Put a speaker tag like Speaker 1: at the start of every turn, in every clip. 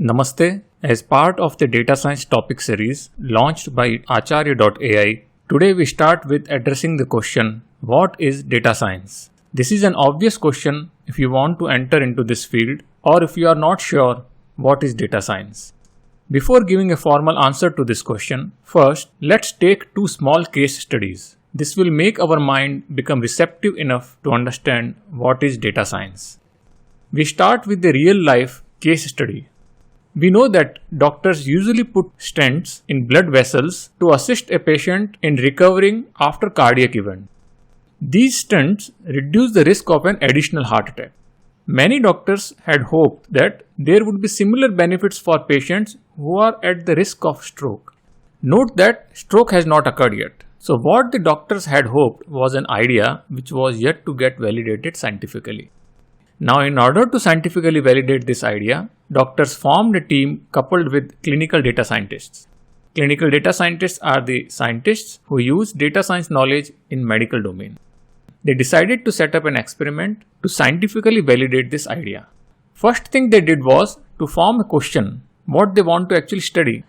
Speaker 1: Namaste. As part of the data science topic series launched by Acharya.ai, today we start with addressing the question, what is data science? This is an obvious question if you want to enter into this field or if you are not sure what is data science. Before giving a formal answer to this question, first let's take two small case studies. This will make our mind become receptive enough to understand what is data science. We start with the real life case study. We know that doctors usually put stents in blood vessels to assist a patient in recovering after cardiac event. These stents reduce the risk of an additional heart attack. Many doctors had hoped that there would be similar benefits for patients who are at the risk of stroke. Note that stroke has not occurred yet. So what the doctors had hoped was an idea which was yet to get validated scientifically. Now, in order to scientifically validate this idea, doctors formed a team coupled with clinical data scientists. Clinical data scientists are the scientists who use data science knowledge in medical domain. They decided to set up an experiment to scientifically validate this idea. First thing they did was to form a question, what they want to actually study.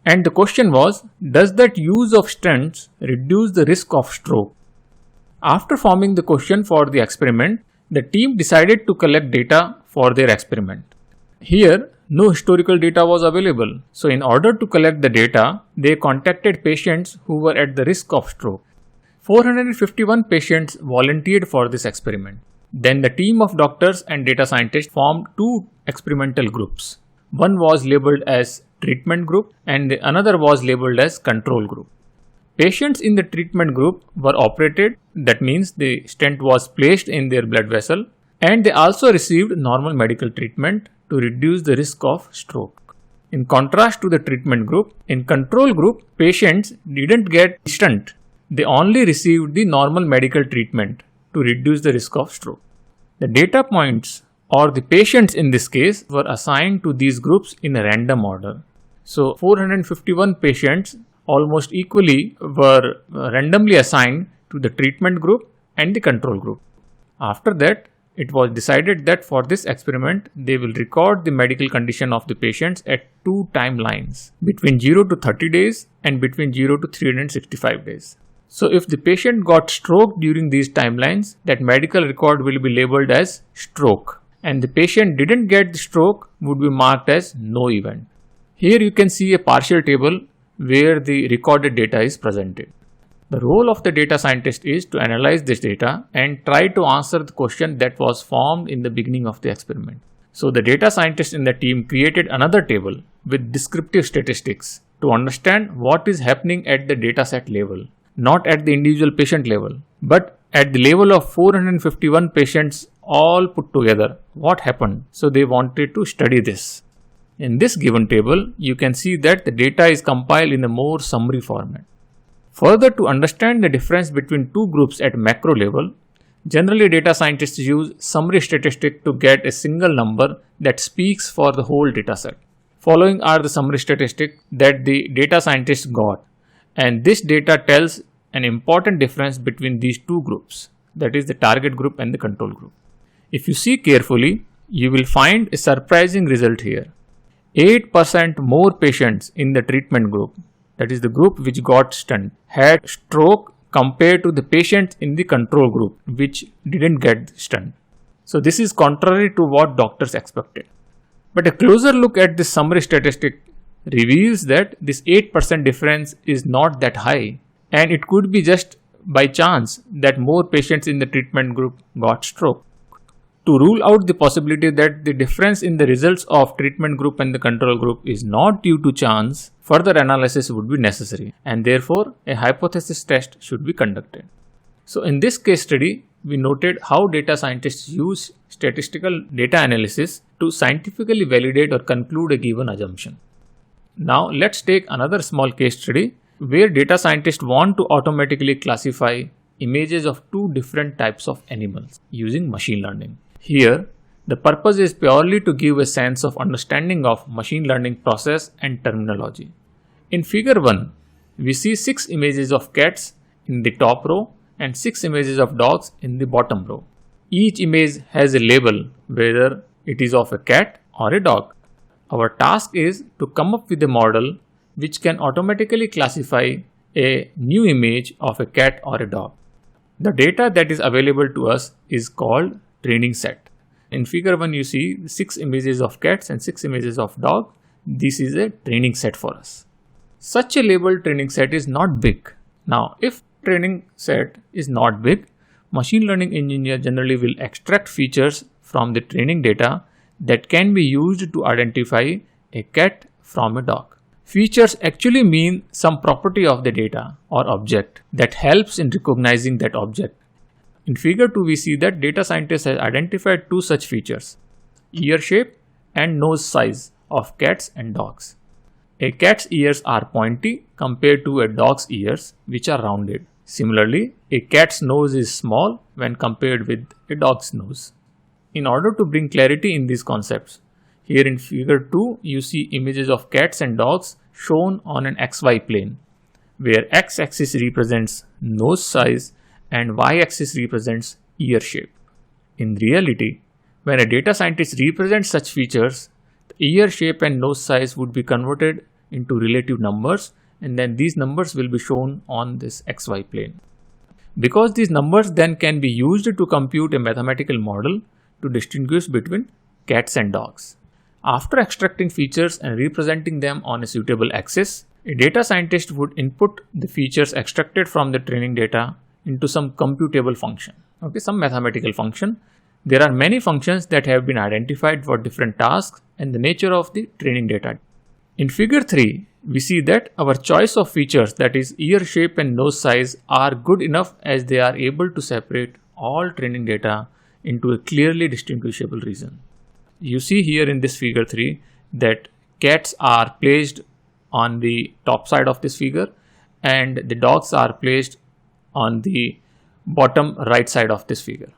Speaker 1: And the question was, does that use of stents reduce the risk of stroke? After forming the question for the experiment, the team decided to collect data for their experiment. Here, no historical data was available. So in order to collect the data, they contacted patients who were at the risk of stroke. 451 patients volunteered for this experiment. Then the team of doctors and data scientists formed two experimental groups. One was labeled as treatment group and the another was labeled as control group. Patients in the treatment group were operated, that means the stent was placed in their blood vessel, and they also received normal medical treatment to reduce the risk of stroke. In contrast to the treatment group, in control group, patients didn't get stent. They only received the normal medical treatment to reduce the risk of stroke. The data points or the patients in this case were assigned to these groups in a random order. So 451 patients almost equally were randomly assigned to the treatment group and the control group. After that, it was decided that for this experiment, they will record the medical condition of the patients at two timelines, between 0 to 30 days and between 0 to 365 days. So if the patient got stroke during these timelines, that medical record will be labeled as stroke, and the patient didn't get the stroke would be marked as no event. Here you can see a partial table where the recorded data is presented. The role of the data scientist is to analyze this data and try to answer the question that was formed in the beginning of the experiment. So the data scientist in the team created another table with descriptive statistics to understand what is happening at the dataset level, not at the individual patient level, but at the level of 451 patients all put together. What happened? So they wanted to study this. In this given table, you can see that the data is compiled in a more summary format. Further, to understand the difference between two groups at macro level, generally data scientists use summary statistic to get a single number that speaks for the whole dataset. Following are the summary statistics that the data scientists got, and this data tells an important difference between these two groups, that is the target group and the control group. If you see carefully, you will find a surprising result here. 8% more patients in the treatment group, that is the group which got stent, had stroke compared to the patients in the control group which didn't get stent. So this is contrary to what doctors expected. But a closer look at this summary statistic reveals that this 8% difference is not that high, and it could be just by chance that more patients in the treatment group got stroke. To rule out the possibility that the difference in the results of treatment group and the control group is not due to chance, further analysis would be necessary, and therefore a hypothesis test should be conducted. So in this case study, we noted how data scientists use statistical data analysis to scientifically validate or conclude a given assumption. Now let's take another small case study where data scientists want to automatically classify images of two different types of animals using machine learning. Here, the purpose is purely to give a sense of understanding of machine learning process and terminology. In figure 1, we see 6 images of cats in the top row and 6 images of dogs in the bottom row. Each image has a label, whether it is of a cat or a dog. Our task is to come up with a model which can automatically classify a new image of a cat or a dog. The data that is available to us is called training set. In figure 1 you see 6 images of cats and 6 images of dog. This is a training set for us. Such a labeled training set is not big. Now if training set is not big, machine learning engineer generally will extract features from the training data that can be used to identify a cat from a dog. Features actually mean some property of the data or object that helps in recognizing that object. In figure 2 we see that data scientist has identified two such features, ear shape and nose size of cats and dogs. A cat's ears are pointy compared to a dog's ears, which are rounded. Similarly, a cat's nose is small when compared with a dog's nose. In order to bring clarity in these concepts, here in figure 2 you see images of cats and dogs shown on an XY plane, where x-axis represents nose size and y-axis represents ear shape. In reality, when a data scientist represents such features, the ear shape and nose size would be converted into relative numbers, and then these numbers will be shown on this XY plane. Because these numbers then can be used to compute a mathematical model to distinguish between cats and dogs. After extracting features and representing them on a suitable axis, a data scientist would input the features extracted from the training data into some computable function, some mathematical function. There are many functions that have been identified for different tasks and the nature of the training data. In figure 3, we see that our choice of features, that is ear shape and nose size, are good enough as they are able to separate all training data into a clearly distinguishable region. You see here in this figure 3 that cats are placed on the top side of this figure and the dogs are placed on the bottom right side of this figure.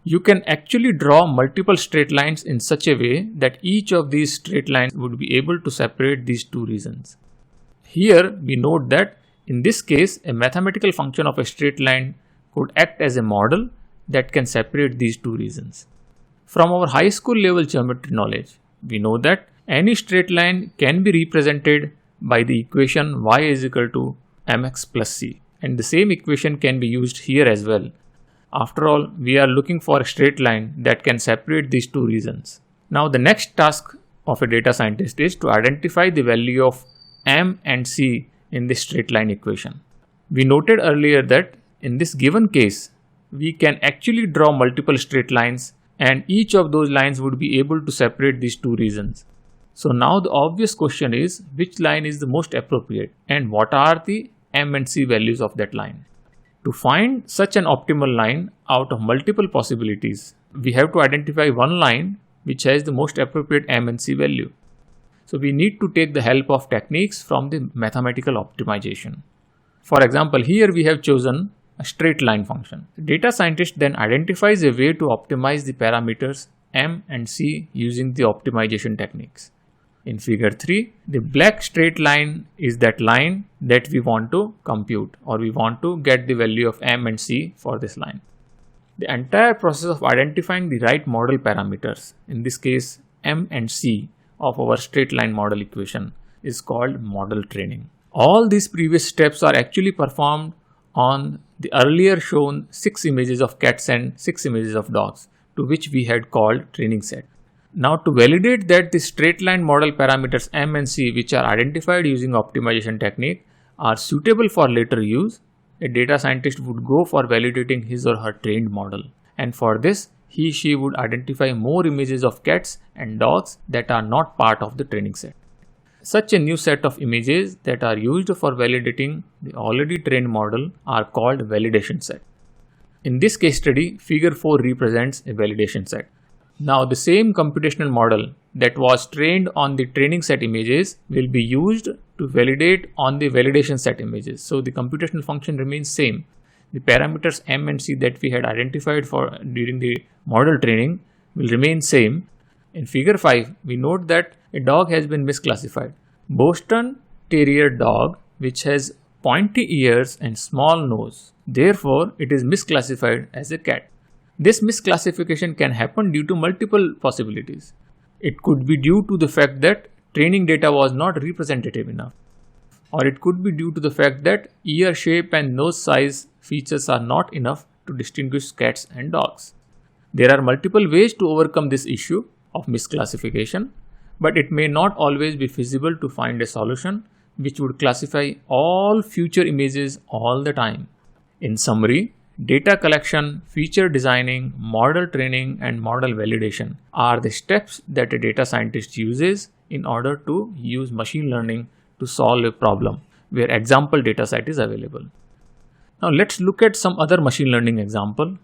Speaker 1: You can actually draw multiple straight lines in such a way that each of these straight lines would be able to separate these two regions. Here we note that in this case a mathematical function of a straight line could act as a model that can separate these two regions. From our high school level geometry knowledge, we know that any straight line can be represented by the equation y is equal to mx plus c, and the same equation can be used here as well. After all, we are looking for a straight line that can separate these two regions. Now the next task of a data scientist is to identify the value of m and c in this straight line equation. We noted earlier that in this given case, we can actually draw multiple straight lines and each of those lines would be able to separate these two regions. So now the obvious question is, which line is the most appropriate and what are the m and c values of that line? To find such an optimal line out of multiple possibilities, we have to identify one line which has the most appropriate m and c value. So we need to take the help of techniques from the mathematical optimization. For example, here we have chosen a straight line function. The data scientist then identifies a way to optimize the parameters m and c using the optimization techniques. In figure 3, the black straight line is that line that we want to compute, or we want to get the value of m and c for this line. The entire process of identifying the right model parameters, in this case m and c of our straight line model equation, is called model training. All these previous steps are actually performed on the earlier shown 6 images of cats and 6 images of dogs, to which we had called training set. Now to validate that the straight line model parameters m and c, which are identified using optimization technique, are suitable for later use, a data scientist would go for validating his or her trained model. And for this, she would identify more images of cats and dogs that are not part of the training set. Such a new set of images that are used for validating the already trained model are called validation set. In this case study, figure 4 represents a validation set. Now the same computational model that was trained on the training set images will be used to validate on the validation set images. So the computational function remains same. The parameters m and c that we had identified for during the model training will remain same. In figure 5, we note that a dog has been misclassified. Boston Terrier dog, which has pointy ears and small nose. Therefore, it is misclassified as a cat. This misclassification can happen due to multiple possibilities. It could be due to the fact that training data was not representative enough. Or it could be due to the fact that ear shape and nose size features are not enough to distinguish cats and dogs. There are multiple ways to overcome this issue of misclassification, but it may not always be feasible to find a solution which would classify all future images all the time. In summary, data collection, feature designing, model training, and model validation are the steps that a data scientist uses in order to use machine learning to solve a problem where example dataset is available. Now let's look at some other machine learning example.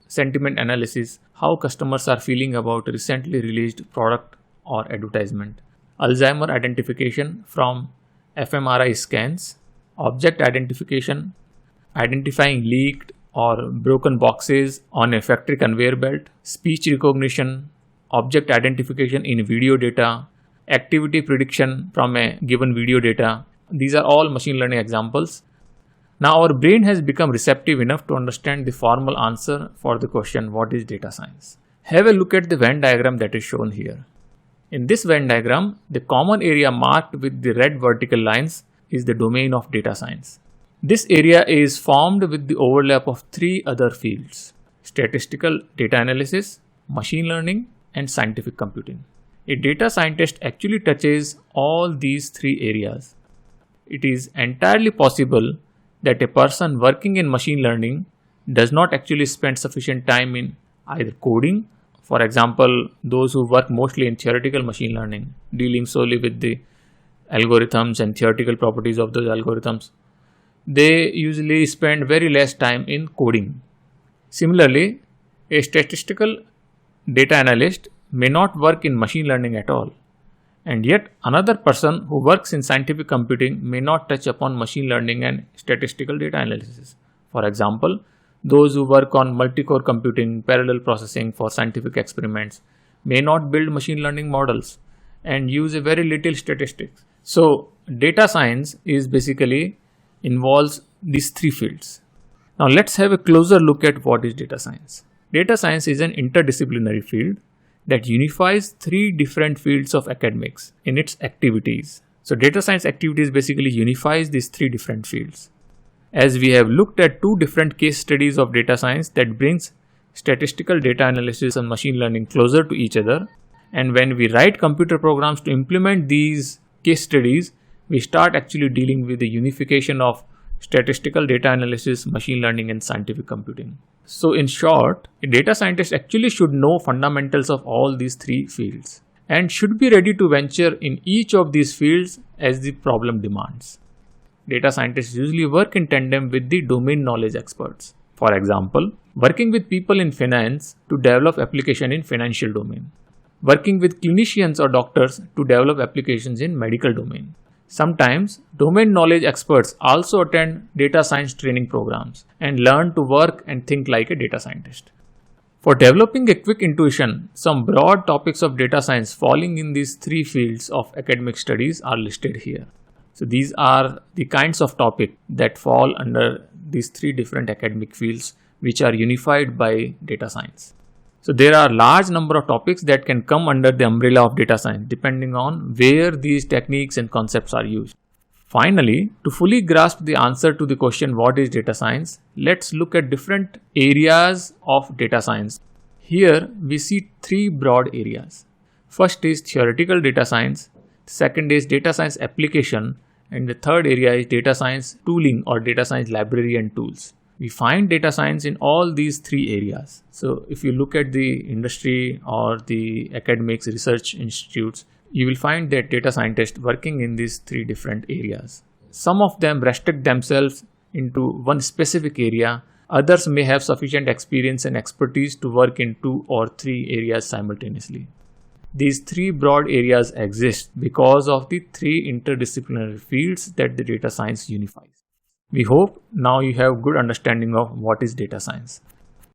Speaker 1: Sentiment analysis, how customers are feeling about recently released product or advertisement. Alzheimer identification from fMRI scans. Object identification, identifying leaked or broken boxes on a factory conveyor belt. Speech recognition, object identification in video data. Activity prediction from a given video data. These are all machine learning examples. Now our brain has become receptive enough to understand the formal answer for the question, what is data science? Have a look at the Venn diagram that is shown here. In this Venn diagram, the common area marked with the red vertical lines is the domain of data science. This area is formed with the overlap of three other fields: statistical data analysis, machine learning, and scientific computing. A data scientist actually touches all these three areas. It is entirely possible that a person working in machine learning does not actually spend sufficient time in either coding. For example, those who work mostly in theoretical machine learning, dealing solely with the algorithms and theoretical properties of those algorithms, they usually spend very less time in coding. Similarly, a statistical data analyst may not work in machine learning at all. And yet another person who works in scientific computing may not touch upon machine learning and statistical data analysis. For example, those who work on multi-core computing, parallel processing for scientific experiments may not build machine learning models and use a very little statistics. So data science is basically involves these three fields. Now let's have a closer look at what is data science. Data science is an interdisciplinary field that unifies three different fields of academics in its activities. So data science activities basically unifies these three different fields. As we have looked at two different case studies of data science that brings statistical data analysis and machine learning closer to each other, and when we write computer programs to implement these case studies, we start actually dealing with the unification of statistical data analysis, machine learning, and scientific computing. So in short, a data scientist actually should know fundamentals of all these three fields and should be ready to venture in each of these fields as the problem demands. Data scientists usually work in tandem with the domain knowledge experts. For example, working with people in finance to develop application in financial domain. Working with clinicians or doctors to develop applications in medical domain. Sometimes, domain knowledge experts also attend data science training programs and learn to work and think like a data scientist. For developing a quick intuition, some broad topics of data science falling in these three fields of academic studies are listed here. So these are the kinds of topics that fall under these three different academic fields which are unified by data science. So there are large number of topics that can come under the umbrella of data science depending on where these techniques and concepts are used. Finally, to fully grasp the answer to the question what is data science, let's look at different areas of data science. Here we see three broad areas. First is theoretical data science, second is data science application, and the third area is data science tooling or data science library and tools. We find data science in all these three areas. So if you look at the industry or the academics research institutes, you will find that data scientists working in these three different areas. Some of them restrict themselves into one specific area. Others may have sufficient experience and expertise to work in two or three areas simultaneously. These three broad areas exist because of the three interdisciplinary fields that the data science unifies. We hope now you have good understanding of what is data science.